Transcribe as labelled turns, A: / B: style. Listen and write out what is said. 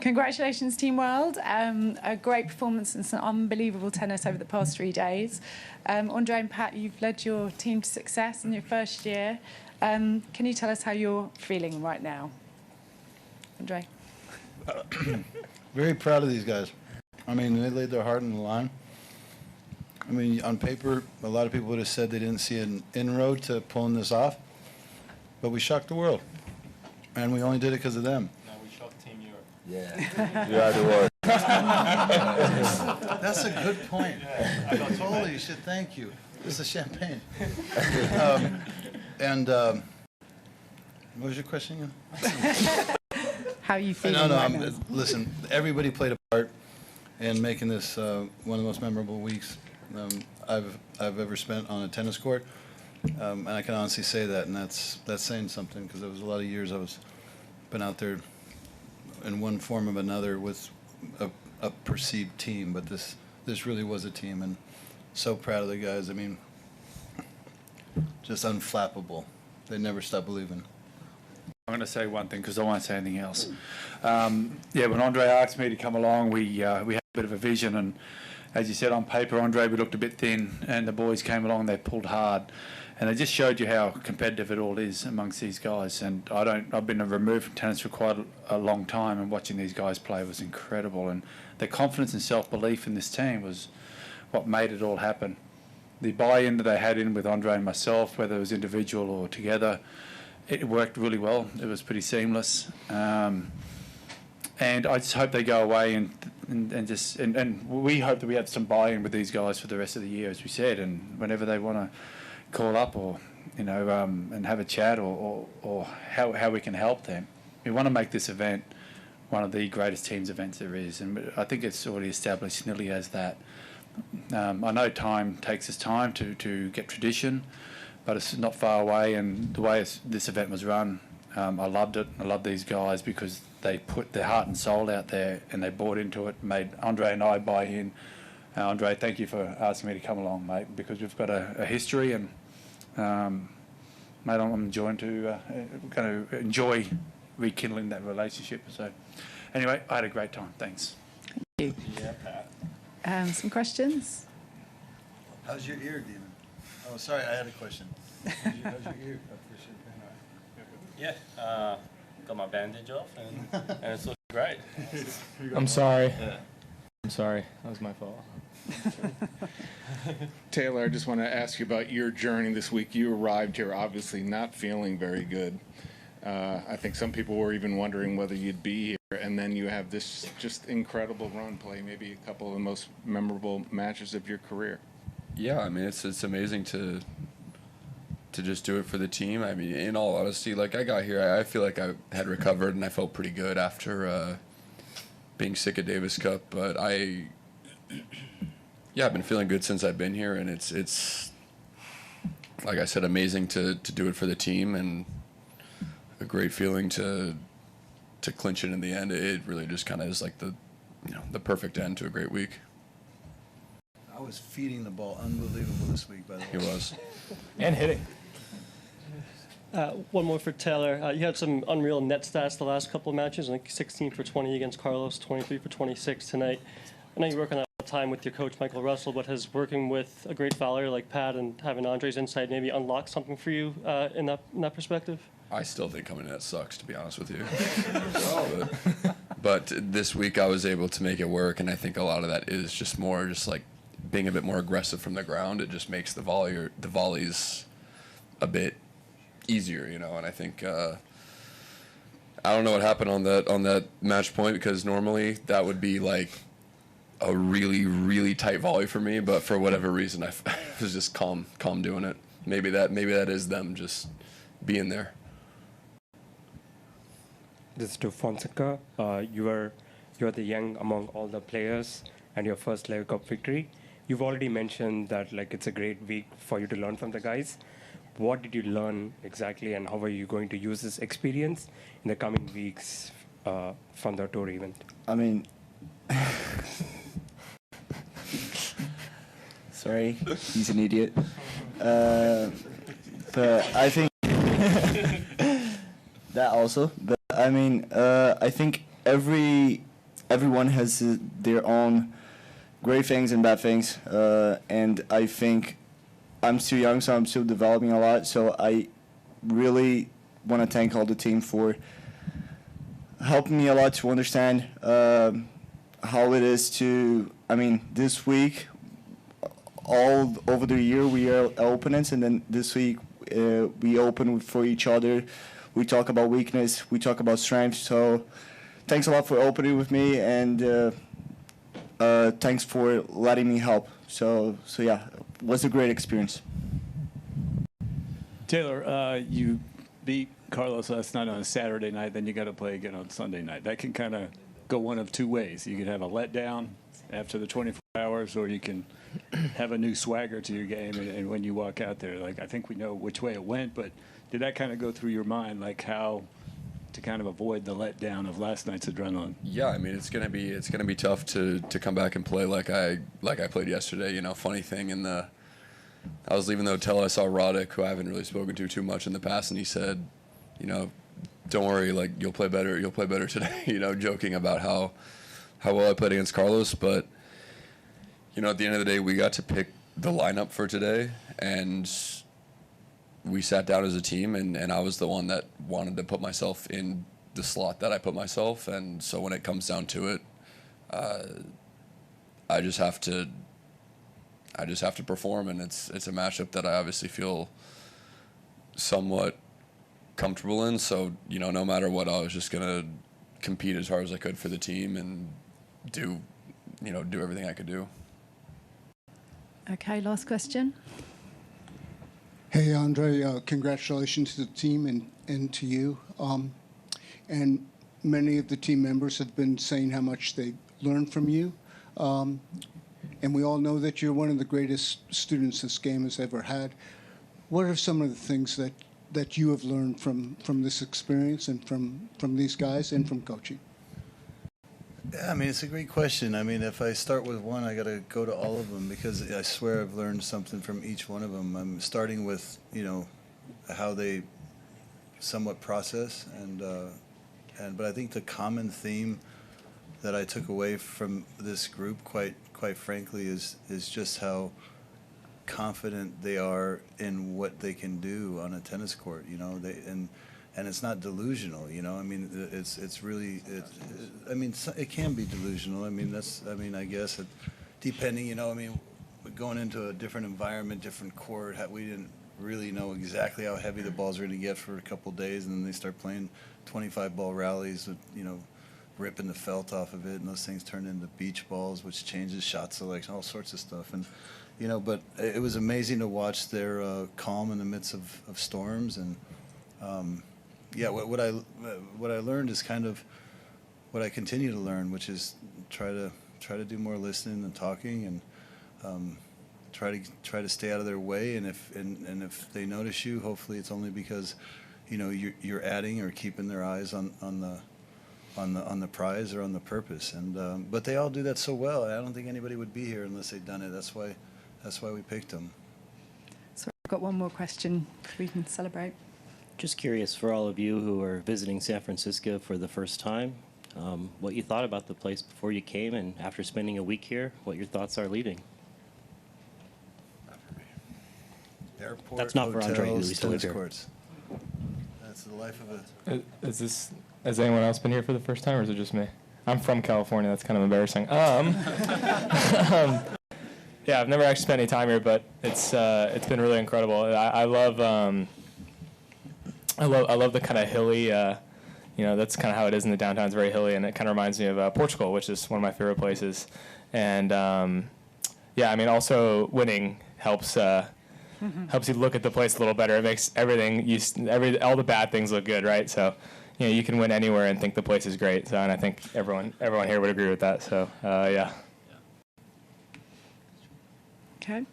A: Congratulations, Team World. A great performance and some unbelievable tennis over the past 3 days. Andre and Pat, you've led your team to success in your first year. Can you tell us how you're feeling right now? Andre?
B: Very proud of these guys. I mean, they laid their heart on the line. I mean, on paper, a lot of people would have said they didn't see an inroad to pulling this off. But we shocked the world. And we only did it because of them.
C: No, we shocked Team Europe.
D: Yeah. You are the world.
B: That's a good point. Yeah. Totally, you should thank you. This is champagne. What was your question again?
A: How are you feeling right now?
B: Listen, everybody played a part in making this one of the most memorable weeks I've ever spent on a tennis court. And I can honestly say that, and that's saying something, because there was a lot of years been out there in one form or another with a perceived team, but this really was a team, and so proud of the guys. I mean, just unflappable. They never stop believing.
E: I'm going to say one thing because I won't say anything else. Yeah, when Andre asked me to come along, we had a bit of a vision, and as you said, on paper, Andre, we looked a bit thin, and the boys came along, they pulled hard, and they just showed you how competitive it all is amongst these guys. And I've been removed from tennis for quite a long time, and watching these guys play was incredible, and their confidence and self-belief in this team was what made it all happen. The buy-in that they had in with Andre and myself, whether it was individual or together, it worked really well. It was pretty seamless. And I just hope they go away and we hope that we have some buy-in with these guys for the rest of the year, as we said, and whenever they want to call up or, and have a chat or how we can help them. We want to make this event one of the greatest teams events there is, and I think it's already established nearly as that. I know time takes its time to get tradition, but it's not far away, and the way this event was run, I loved it. I love these guys because they put their heart and soul out there and they bought into it, made Andre and I buy in. Andre, thank you for asking me to come along, mate, because we've got a history, and mate, I'm going to enjoy rekindling that relationship. So anyway, I had a great time. Thanks.
A: Thank you.
C: Yeah, Pat.
A: Some questions?
B: How's your ear, Demon? Oh, sorry, I had a question. How's your ear?
C: Yeah, got my bandage off, and it's looking great.
F: I'm sorry.
C: Yeah.
F: I'm sorry. That was my fault.
G: Taylor, I just want to ask you about your journey this week. You arrived here obviously not feeling very good. I think some people were even wondering whether you'd be here, and then you have this just incredible run, play maybe a couple of the most memorable matches of your career.
H: Yeah, I mean, it's amazing to just do it for the team. I mean, in all honesty, like, I got here, I feel like I had recovered and I felt pretty good after being sick at Davis Cup. But I've been feeling good since I've been here, and it's like I said, amazing to do it for the team, and a great feeling to clinch it in the end. It really just kind of is like the perfect end to a great week.
B: I was feeding the ball unbelievable this week, by the way.
H: He was.
F: And hitting.
I: One more for Taylor. You had some unreal net stats the last couple of matches, like 16 for 20 against Carlos, 23 for 26 tonight. I know you work on that all the time with your coach, Michael Russell, but has working with a great fouler like Pat and having Andre's insight maybe unlock something for you in that perspective?
H: I still think coming net sucks, to be honest with you. but this week I was able to make it work, and I think a lot of that is just like being a bit more aggressive from the ground. It just makes the volleys a bit easier, and I think I don't know what happened on that match point, because normally that would be like a really, really tight volley for me, but for whatever reason I was just calm doing it. Maybe that is them just being there.
J: This is to Fonseca. You're the young among all the players, and your first Laver Cup victory. You've already mentioned that it's a great week for you to learn from the guys. What did you learn exactly, and how are you going to use this experience in the coming weeks from the tour event?
D: I mean, sorry, he's an idiot. But I think that also. But I mean, I think every everyone has their own great things and bad things, and I think I'm still young, so I'm still developing a lot. So I really want to thank all the team for helping me a lot to understand how it is to. I mean, this week, all over the year we are opponents, and then this week we open for each other. We talk about weakness, we talk about strength. So thanks a lot for opening with me, and thanks for letting me help. So yeah, it was a great experience.
K: Taylor, you beat Carlos last night on a Saturday night, then you got to play again on Sunday night. That can kind of go one of two ways. You can have a letdown after the 24 hours, or you can have a new swagger to your game, and when you walk out there, like, I think we know which way it went, but did that kind of go through your mind, like how to kind of avoid the letdown of last night's adrenaline?
H: Yeah, I mean, it's gonna be tough to come back and play like I played yesterday. You know, funny thing, I was leaving the hotel, I saw Roddick, who I haven't really spoken to too much in the past, and he said, you know, don't worry, like, you'll play better today. You know, joking about how well I played against Carlos, but you know, at the end of the day, we got to pick the lineup for today, and we sat down as a team, and I was the one that wanted to put myself in the slot that I put myself, and so when it comes down to it, I just have to perform, and it's a matchup that I obviously feel somewhat comfortable in. So, you know, no matter what, I was just gonna compete as hard as I could for the team and do everything I could do.
A: Okay, last question.
L: Hey, Andre, congratulations to the team and to you. And many of the team members have been saying how much they learned from you. And we all know that you're one of the greatest students this game has ever had. What are some of the things that you have learned from this experience and from these guys and from coaching?
B: Yeah, I mean, it's a great question. I mean, if I start with one, I got to go to all of them, because I swear I've learned something from each one of them. I'm starting with, you know, how they somewhat process, but I think the common theme that I took away from this group, quite frankly, is just how confident they are in what they can do on a tennis court. You know, and it's not delusional. You know, I mean, it's really, I mean, it can be delusional. I mean, I guess depending. You know, I mean, going into a different environment, different court, we didn't really know exactly how heavy the balls were going to get for a couple of days, and then they start playing 25-ball rallies with, you know, ripping the felt off of it, and those things turn into beach balls, which changes shot selection, all sorts of stuff. And, you know, but it was amazing to watch their calm in the midst of storms. And yeah, what I learned is kind of what I continue to learn, which is try to do more listening than talking, and try to stay out of their way. And if they notice you, hopefully it's only because, you know, you're adding or keeping their eyes on the prize or on the purpose. And but they all do that so well. I don't think anybody would be here unless they'd done it. That's why we picked them.
A: So I've got one more question we can celebrate.
M: Just curious, for all of you who are visiting San Francisco for the first time, what you thought about the place before you came, and after spending a week here, what your thoughts are leaving.
B: Airport,
M: That's not for Andre, who
B: hotels,
M: we still live
B: tennis
M: here.
B: courts. That's the life of a...
F: Has anyone else been here for the first time, or is it just me? I'm from California. That's kind of embarrassing. Yeah, I've never actually spent any time here, but it's been really incredible. I love the kind of hilly, you know, that's kind of how it is in the downtown. It's very hilly, and it kind of reminds me of Portugal, which is one of my favorite places. And yeah, I mean, also winning helps you look at the place a little better. It makes everything all the bad things look good, right? So, you know, you can win anywhere and think the place is great. So, and I think everyone here would agree with that. So, yeah.
A: Okay.